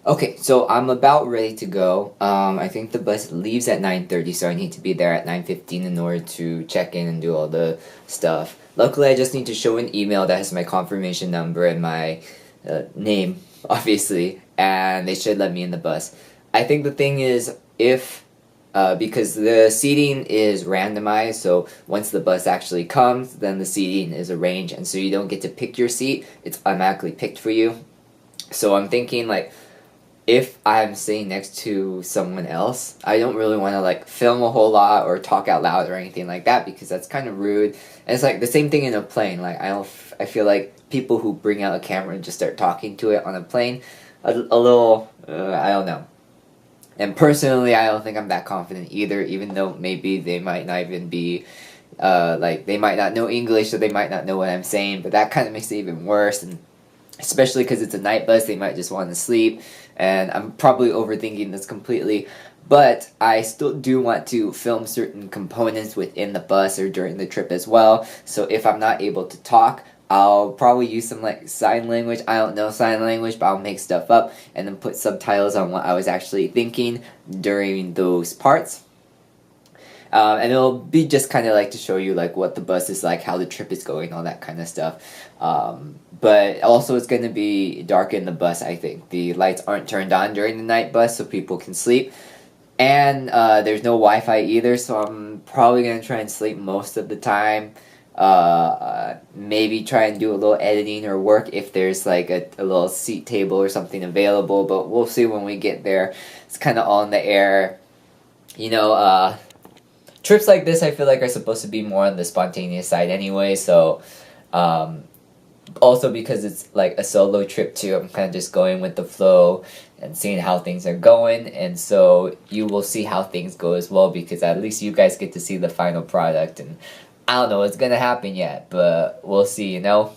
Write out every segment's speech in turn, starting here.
Okay, so I'm about ready to go. I think the bus leaves at 9:30, so I need to be there at 9:15 in order to check in and do all the stuff. Luckily, I just need to show an email that has my confirmation number and my name, obviously, and they should let me in the bus. I think the thing is, if because the seating is randomized, so once the bus actually comes, then the seating is arranged, and so you don't get to pick your seat, it's automatically picked for you. So I'm thinking, like, if I'm sitting next to someone else, I don't really want to like film a whole lot or talk out loud or anything like that because that's kind of rude. And it's like the same thing in a plane. Like I feel like people who bring out a camera and just start talking to it on a plane, a little, I don't know. And personally, I don't think I'm that confident either. Even though maybe they might not even be, like they might not know English, so they might not know what I'm saying. But that kind of makes it even worse. And especially because it's a night bus, they might just want to sleep, and I'm probably overthinking this completely, but I still do want to film certain components within the bus or during the trip as well, so if I'm not able to talk, I'll probably use some like sign language. I don't know sign language, but I'll make stuff up and then put subtitles on what I was actually thinking during those parts. And it'll be just kind of like to show you like what the bus is like, how the trip is going, all that kind of stuff. But also it's going to be dark in the bus, I think. The lights aren't turned on during the night bus so people can sleep. And there's no Wi-Fi either, so I'm probably going to try and sleep most of the time. Maybe try and do a little editing or work if there's like a little seat table or something available, but we'll see when we get there. It's kind of all in the air. You know, trips like this I feel like are supposed to be more on the spontaneous side anyway, so also because it's like a solo trip too, I'm kind of just going with the flow and seeing how things are going, and so you will see how things go as well because at least you guys get to see the final product, and I don't know what's gonna happen yet, but we'll see, you know?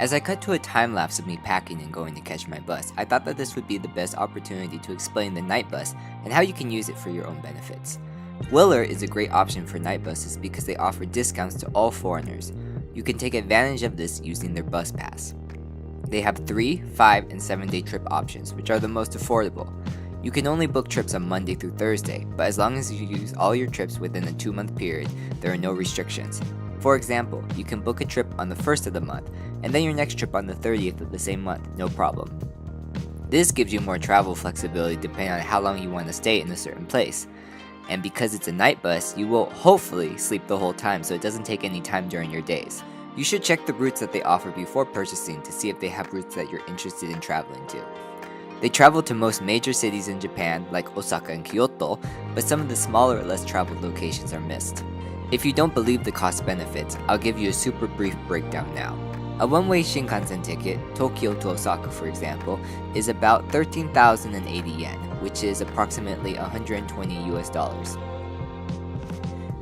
As I cut to a time lapse of me packing and going to catch my bus, I thought that this would be the best opportunity to explain the night bus and how you can use it for your own benefits. Willer is a great option for night buses because they offer discounts to all foreigners. You can take advantage of this using their bus pass. They have 3, 5, and 7-day trip options, which are the most affordable. You can only book trips on Monday through Thursday, but as long as you use all your trips within a 2-month period, there are no restrictions. For example, you can book a trip on the 1st of the month, and then your next trip on the 30th of the same month, no problem. This gives you more travel flexibility depending on how long you want to stay in a certain place. And because it's a night bus, you will hopefully sleep the whole time so it doesn't take any time during your days. You should check the routes that they offer before purchasing to see if they have routes that you're interested in traveling to. They travel to most major cities in Japan, like Osaka and Kyoto, but some of the smaller or less traveled locations are missed. If you don't believe the cost benefits, I'll give you a super brief breakdown now. A one-way Shinkansen ticket, Tokyo to Osaka for example, is about 13,080 yen, which is approximately $120 US.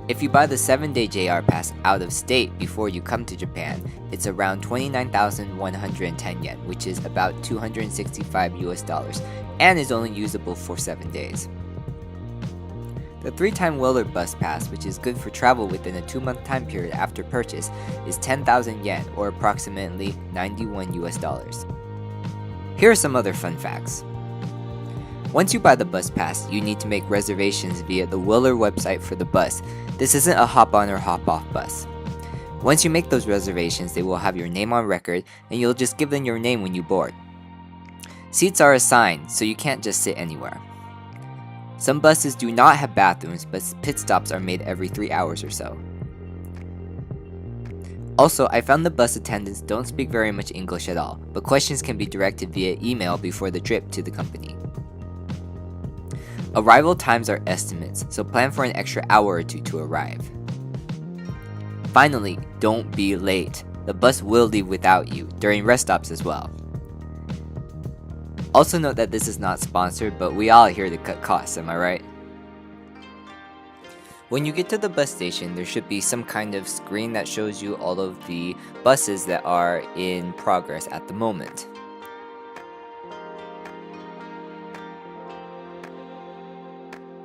If you buy the 7-day JR pass out of state before you come to Japan, it's around 29,110 yen, which is about $265 US, and is only usable for 7 days. The 3-time Willer bus pass, which is good for travel within a 2-month time period after purchase, is 10,000 yen, or approximately $91 US. Here are some other fun facts. Once you buy the bus pass, you need to make reservations via the Willer website for the bus. This isn't a hop-on or hop-off bus. Once you make those reservations, they will have your name on record, and you'll just give them your name when you board. Seats are assigned, so you can't just sit anywhere. Some buses do not have bathrooms, but pit stops are made every 3 hours or so. Also, I found the bus attendants don't speak very much English at all, but questions can be directed via email before the trip to the company. Arrival times are estimates, so plan for an extra hour or 2 to arrive. Finally, don't be late. The bus will leave without you, during rest stops as well. Also note that this is not sponsored, but we all are here to cut costs, am I right? When you get to the bus station, there should be some kind of screen that shows you all of the buses that are in progress at the moment.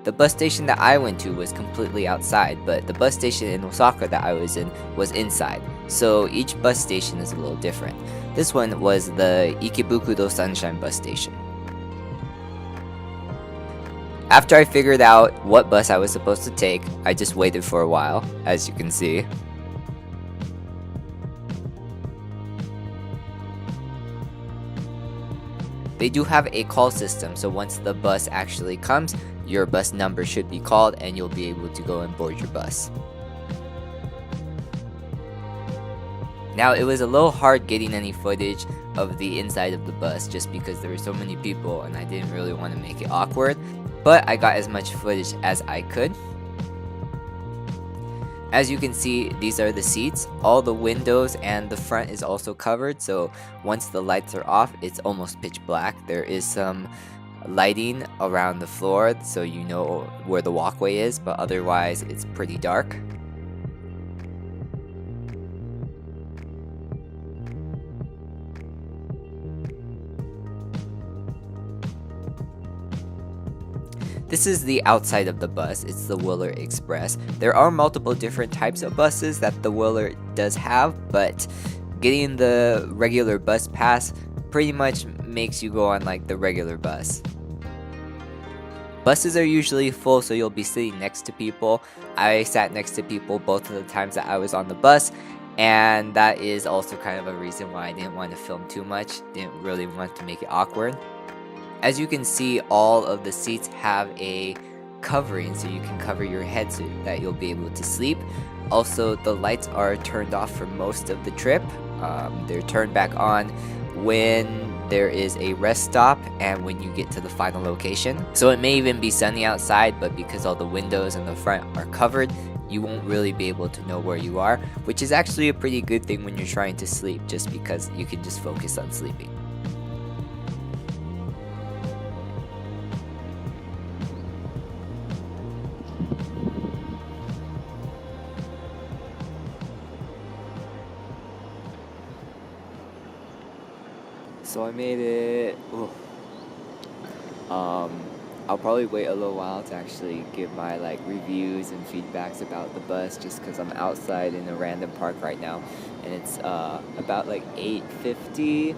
The bus station that I went to was completely outside, but the bus station in Osaka that I was in was inside, so each bus station is a little different. This one was the Ikebukuro Sunshine bus station. After I figured out what bus I was supposed to take, I just waited for a while, as you can see. They do have a call system, so once the bus actually comes, your bus number should be called and you'll be able to go and board your bus. Now, it was a little hard getting any footage of the inside of the bus just because there were so many people and I didn't really want to make it awkward, but I got as much footage as I could. As you can see, these are the seats. All the windows and the front is also covered, so once the lights are off, it's almost pitch black. There is some lighting around the floor so you know where the walkway is, but otherwise it's pretty dark. This is the outside of the bus. It's the Willard Express. There are multiple different types of buses that the Willard does have, but getting the regular bus pass pretty much makes you go on like the regular bus. Buses are usually full, so you'll be sitting next to people. I sat next to people both of the times that I was on the bus, and that is also kind of a reason why I didn't want to film too much. Didn't really want to make it awkward. As you can see, all of the seats have a covering, so you can cover your head so that you'll be able to sleep. Also, the lights are turned off for most of the trip. They're turned back on when there is a rest stop and when you get to the final location. So it may even be sunny outside, but because all the windows in the front are covered, you won't really be able to know where you are, which is actually a pretty good thing when you're trying to sleep, just because you can just focus on sleeping. So I made it. Ooh. I'll probably wait a little while to actually give my like reviews and feedbacks about the bus, just because I'm outside in a random park right now, and it's about like 8:50.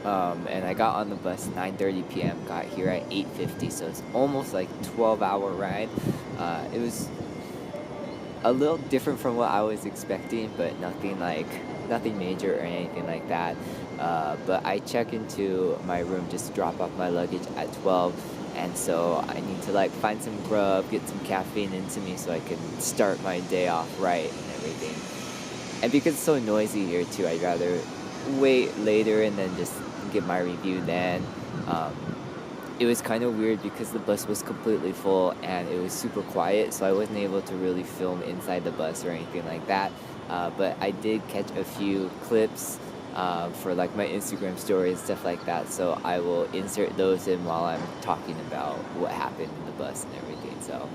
And I got on the bus 9:30 p.m. Got here at 8:50, so it's almost like 12-hour ride. It was a little different from what I was expecting, but nothing major or anything like that. But I check into my room just to drop off my luggage at 12, and so I need to like find some grub, get some caffeine into me so I can start my day off right and everything. And because it's so noisy here too, I'd rather wait later and then just give my review then. It was kind of weird because the bus was completely full and it was super quiet, so I wasn't able to really film inside the bus or anything like that. But I did catch a few clips for like my Instagram story and stuff like that, so I will insert those in while I'm talking about what happened in the bus and everything. So